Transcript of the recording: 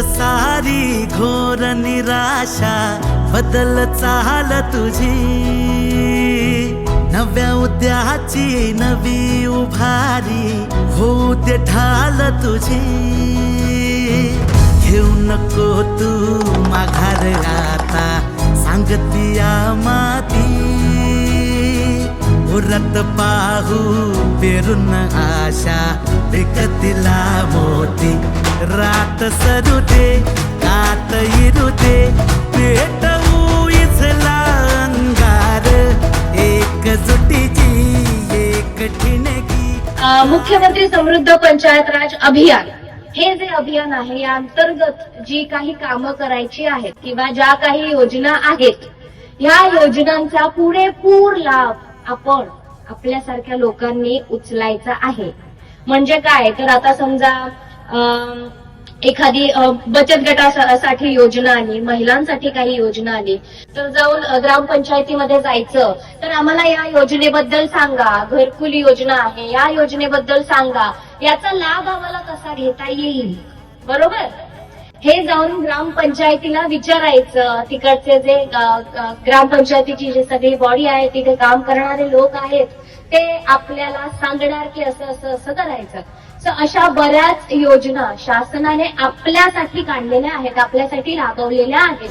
सारी घोर निराशा बदल चाल तुझी, नव्या उद्याची नवी उभारी होऊ दे ढाल तुझी। घेऊ नको तू माघार आता सांगतिया माती, उरत पाहू पेरून आशा विकतिला मोती। रात सरू दे कात इरू दे पेटवू इथला अंगार, एकजुटीची एक ठिणगी। मुख्यमंत्री समृद्ध पंचायत राज अभियान हे जे अभियान आहे या अंतर्गत जी काही कामं करायची आहेत किंवा ज्या काही योजना आहेत, ह्या योजनांचा पुरेपूर लाभ आपण आपल्यासारख्या लोकांनी उचलायचा आहे। म्हणजे काय तर आता समजा एखादी बचत गटासाठी योजना आली, महिलांसाठी काही योजना आली, तर जाऊन ग्रामपंचायतीमध्ये जायचं, तर आम्हाला या योजनेबद्दल सांगा, घरकुल योजना आहे या योजनेबद्दल सांगा, याचा लाभ आम्हाला कसा घेता येईल, बरोबर। हे जाऊन ग्रामपंचायतीला विचारायचं, तिकडचे जे ग्रामपंचायतीची जी सगळी बॉडी आहे, तिथे काम करणारे लोक आहेत, ते आपल्याला सांगणार की असं असं असं करायचं। सो अशा बऱ्याच योजना शासनाने आपल्यासाठी काढलेल्या आहेत, आपल्यासाठी राबवलेल्या आहेत।